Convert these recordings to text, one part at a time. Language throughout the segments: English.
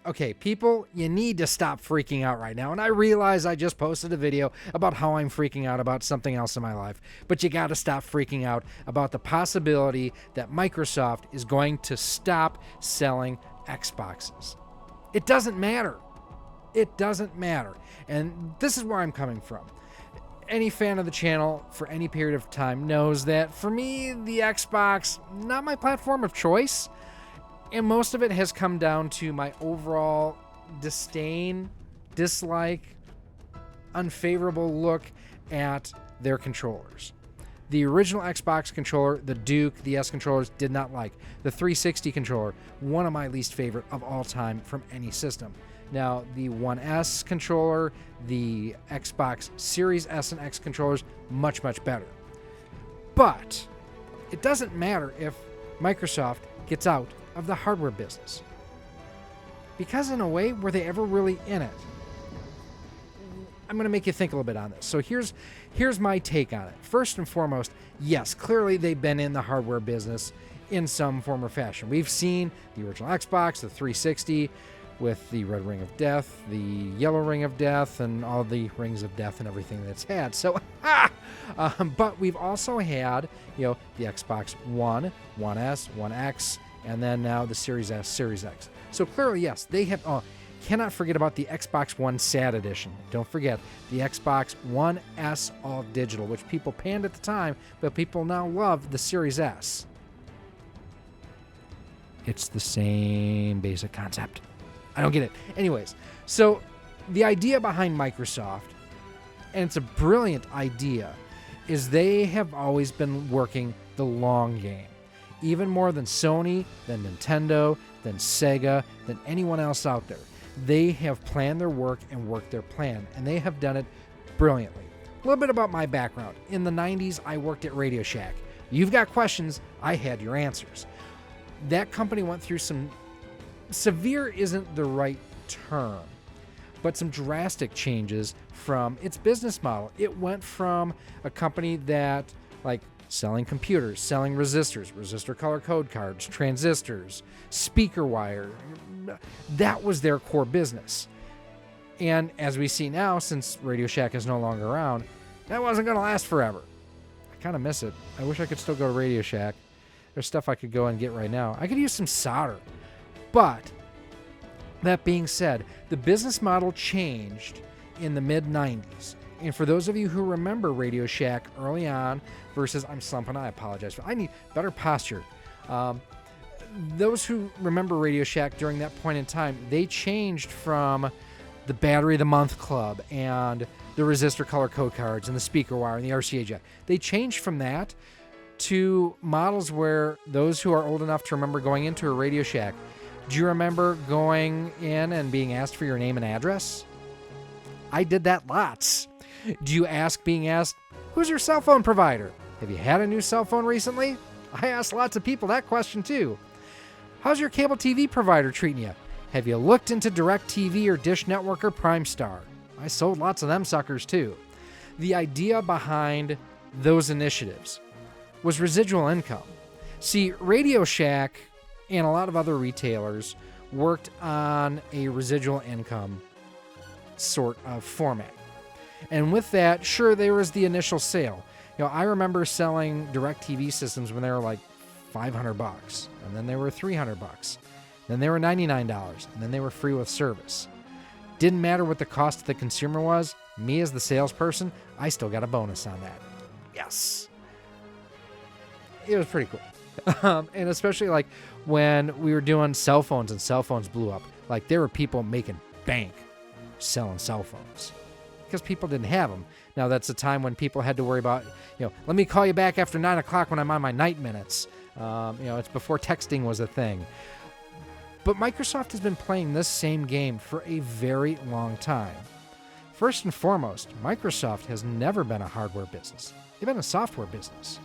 Okay, people, you need to stop freaking out right now. And I realize I just posted a video about how I'm freaking out about something else in my life. But you got to stop freaking out about the possibility that Microsoft is going to stop selling Xboxes. It doesn't matter. It doesn't matter. And this is where I'm coming from. Any fan of the channel for any period of time knows that for me, the Xbox, not my platform of choice. And most of it has come down to my overall disdain, dislike, unfavorable look at their controllers. The original Xbox controller, the Duke, the S controllers, did not like. The 360 controller, one of my least favorite of all time from any system. Now, the One S controller, the Xbox Series S and X controllers, much, much better. But it doesn't matter if Microsoft gets out of the hardware business. Because in a way, were they ever really in it? I'm going to make you think a little bit on this. So here's my take on it. First and foremost, yes, clearly they've been in the hardware business in some form or fashion. We've seen the original Xbox, the 360, with the red ring of death, the yellow ring of death, and all the rings of death and everything that's had. So, but we've also had, the Xbox One, One S, One X, and then now the Series S, Series X. So clearly, yes, they have. Cannot forget about the Xbox One SAT edition. Don't forget the Xbox One S all digital, which people panned at the time, but people now love the Series S. It's the same basic concept. I don't get it. Anyways, so the idea behind Microsoft, and it's a brilliant idea, is they have always been working the long game. Even more than Sony, than Nintendo, than Sega, than anyone else out there. They have planned their work and worked their plan, and they have done it brilliantly. A little bit about my background. In the 90s, I worked at Radio Shack. You've got questions, I had your answers. That company went through some severe isn't the right term, but some drastic changes from its business model. It went from a company that, selling computers, selling resistors, resistor color code cards, transistors, speaker wire. That was their core business. And as we see now, since Radio Shack is no longer around, that wasn't going to last forever. I kind of miss it. I wish I could still go to Radio Shack. There's stuff I could go and get right now. I could use some solder. But that being said, the business model changed in the mid-90s. And for those of you who remember Radio Shack early on versus, I'm slumping, I apologize. I need better posture. Those who remember Radio Shack during that point in time, they changed from the Battery of the Month Club and the resistor color code cards and the speaker wire and the RCA jack. They changed from that to models where those who are old enough to remember going into a Radio Shack, do you remember going in and being asked for your name and address? I did that lots. Do you being asked, who's your cell phone provider? Have you had a new cell phone recently? I asked lots of people that question too. How's your cable TV provider treating you? Have you looked into DirecTV or Dish Network or Prime Star? I sold lots of them suckers too. The idea behind those initiatives was residual income. See, Radio Shack and a lot of other retailers worked on a residual income sort of format. And with that, sure, there was the initial sale. I remember selling DirecTV systems when they were like $500, and then they were $300, then they were $99, and then they were free with service. Didn't matter what the cost to the consumer was. Me as the salesperson, I still got a bonus on that. Yes. It was pretty cool. And especially when we were doing cell phones and cell phones blew up, there were people making bank selling cell phones because people didn't have them. Now that's a time when people had to worry about, let me call you back after 9 o'clock when I'm on my night minutes. It's before texting was a thing. But Microsoft has been playing this same game for a very long time. First and foremost, Microsoft has never been a hardware business. They've been a software business.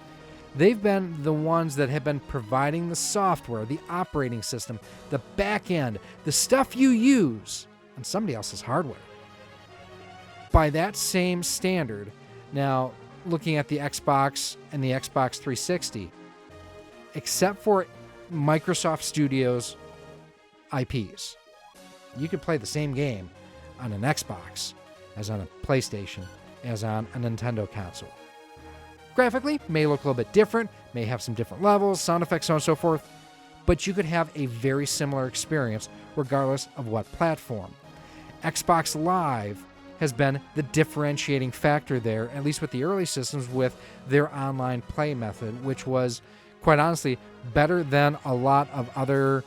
They've been the ones that have been providing the software, the operating system, the back end, the stuff you use on somebody else's hardware. By that same standard, now looking at the Xbox and the Xbox 360, except for Microsoft Studios IPs, you could play the same game on an Xbox as on a PlayStation, as on a Nintendo console. Graphically, may look a little bit different, may have some different levels, sound effects, so on and so forth, but you could have a very similar experience regardless of what platform. Xbox Live has been the differentiating factor there, at least with the early systems, with their online play method, which was, quite honestly, better than a lot of other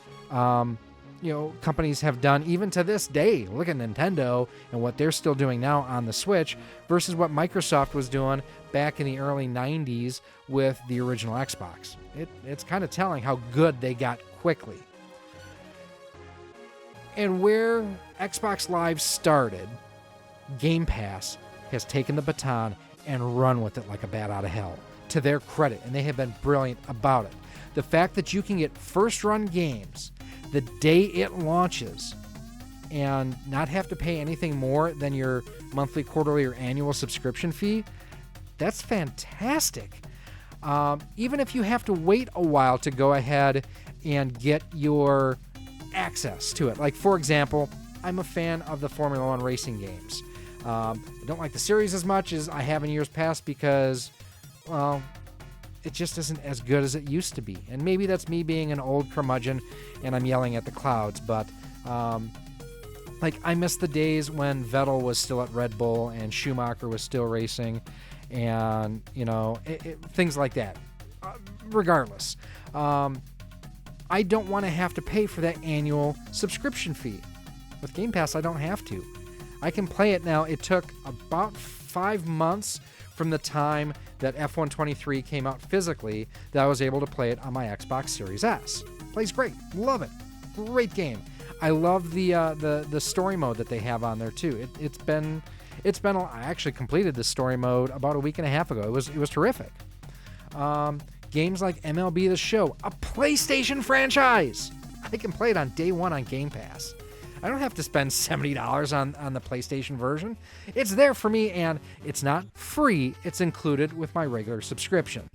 companies have done even to this day. Look at Nintendo and what they're still doing now on the Switch versus what Microsoft was doing back in the early 90s with the original Xbox. It's kind of telling how good they got quickly. And where Xbox Live started, Game Pass has taken the baton and run with it like a bat out of hell, to their credit, and they have been brilliant about it. The fact that you can get first-run games the day it launches and not have to pay anything more than your monthly, quarterly, or annual subscription fee, that's fantastic. Even if you have to wait a while to go ahead and get your access to it. Like, for example, I'm a fan of the Formula One racing games. I don't like the series as much as I have in years past because, well, it just isn't as good as it used to be. And maybe that's me being an old curmudgeon and I'm yelling at the clouds, but I miss the days when Vettel was still at Red Bull and Schumacher was still racing and, things like that. Regardless, I don't want to have to pay for that annual subscription fee. With Game Pass, I don't have to. I can play it now. It took about 5 months from the time that F123 came out physically that I was able to play it on my Xbox Series S. Plays great. Love it. Great game. I love the story mode that they have on there too. It's been I actually completed the story mode about a week and a half ago. It was terrific. Games like MLB The Show, a PlayStation franchise. I can play it on day one on Game Pass. I don't have to spend $70 on the PlayStation version. It's there for me, and it's not free. It's included with my regular subscription.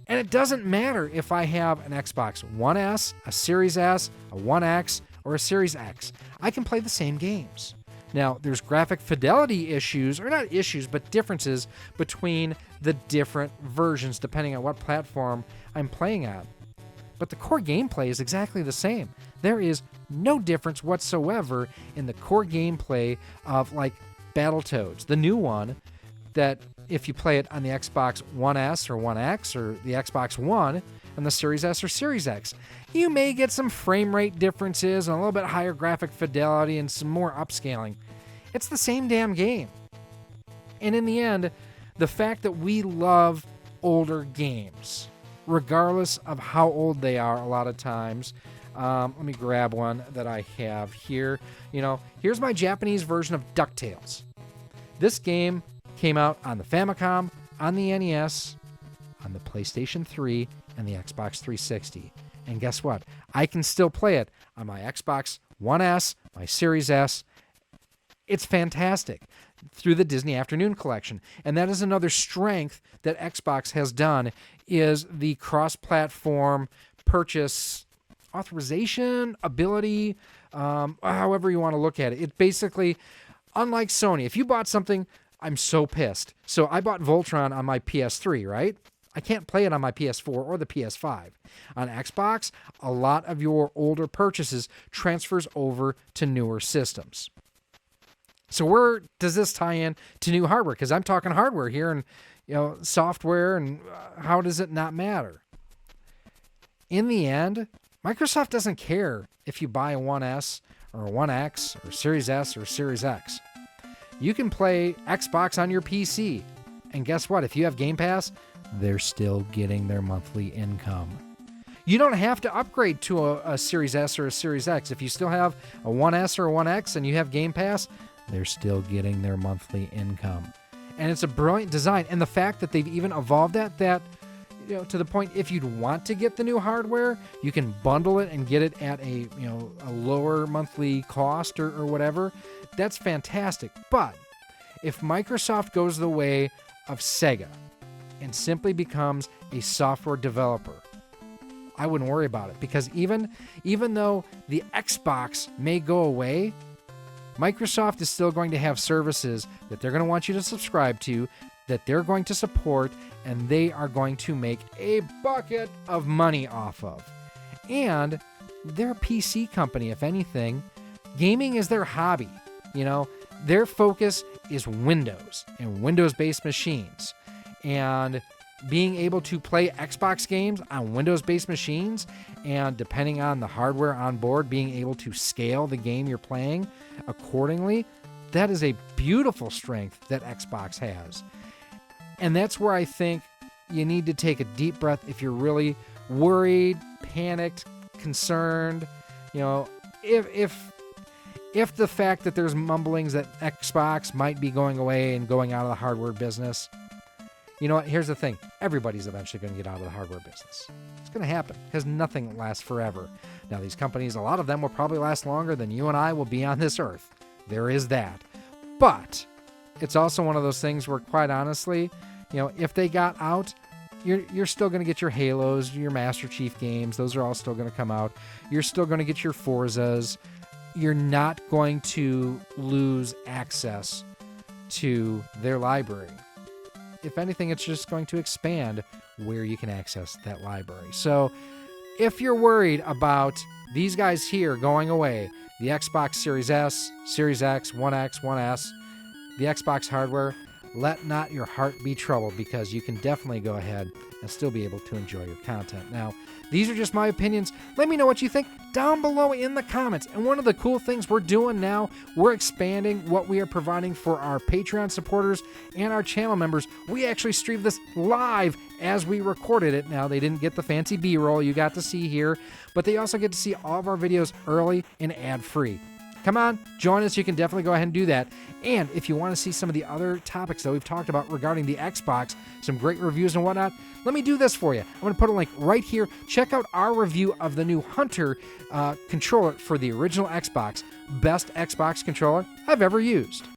And it doesn't matter if I have an Xbox One S, a Series S, a One X, or a Series X. I can play the same games. Now, there's graphic fidelity issues, or not issues, but differences between the different versions depending on what platform I'm playing on. But the core gameplay is exactly the same. There is no difference whatsoever in the core gameplay of, like, Battletoads, the new one, that if you play it on the Xbox One S or One X or the Xbox One and the Series S or Series X, you may get some frame rate differences and a little bit higher graphic fidelity and some more upscaling. It's the same damn game. And in the end, the fact that we love older games, regardless of how old they are a lot of times. Let me grab one that I have here. Here's my Japanese version of DuckTales. This game came out on the Famicom, on the NES, on the PlayStation 3, and the Xbox 360. And guess what? I can still play it on my Xbox One S, my Series S. It's fantastic through the Disney Afternoon Collection. And that is another strength that Xbox has done, is the cross-platform purchase authorization, ability, however you want to look at it. It basically, unlike Sony, if you bought something, I'm so pissed. So I bought Voltron on my PS3, right? I can't play it on my PS4 or the PS5. On Xbox, a lot of your older purchases transfers over to newer systems. So where does this tie in to new hardware? Because I'm talking hardware here and software, and how does it not matter? In the end, Microsoft doesn't care if you buy a One S or a One X or Series S or Series X. You can play Xbox on your PC. And guess what? If you have Game Pass, they're still getting their monthly income. You don't have to upgrade to a Series S or a Series X. If you still have a One S or a One X and you have Game Pass, they're still getting their monthly income. And it's a brilliant design. And the fact that they've even evolved that to the point, if you'd want to get the new hardware, you can bundle it and get it at a lower monthly cost or whatever. That's fantastic. But if Microsoft goes the way of Sega and simply becomes a software developer, I wouldn't worry about it, because even though the Xbox may go away, Microsoft is still going to have services that they're going to want you to subscribe to, that they're going to support, and they are going to make a bucket of money off of. And they're a PC company, if anything. Gaming is their hobby. You know, their focus is Windows and Windows-based machines. And being able to play Xbox games on Windows-based machines, and depending on the hardware on board, being able to scale the game you're playing accordingly, that is a beautiful strength that Xbox has. And that's where I think you need to take a deep breath if you're really worried, panicked, concerned. You know, if the fact that there's mumblings that Xbox might be going away and going out of the hardware business, you know what? Here's the thing. Everybody's eventually going to get out of the hardware business. It's going to happen because nothing lasts forever. Now, these companies, a lot of them will probably last longer than you and I will be on this earth. There is that. But it's also one of those things where, quite honestly, you know, if they got out, you're still going to get your Halos, your Master Chief games. Those are all still going to come out. You're still going to get your Forzas. You're not going to lose access to their library. If anything, it's just going to expand where you can access that library. So if you're worried about these guys here going away, the Xbox Series S, Series X, One X, One S, the Xbox hardware, let not your heart be troubled, because you can definitely go ahead and still be able to enjoy your content. Now, these are just my opinions. Let me know what you think down below in the comments. And one of the cool things we're doing now, we're expanding what we are providing for our Patreon supporters and our channel members. We actually streamed this live as we recorded it. Now, they didn't get the fancy B-roll you got to see here, but they also get to see all of our videos early and ad-free. Come on, join us. You can definitely go ahead and do that. And if you want to see some of the other topics that we've talked about regarding the Xbox, some great reviews and whatnot, let me do this for you. I'm going to put a link right here. Check out our review of the new Hunter controller for the original Xbox. Best Xbox controller I've ever used.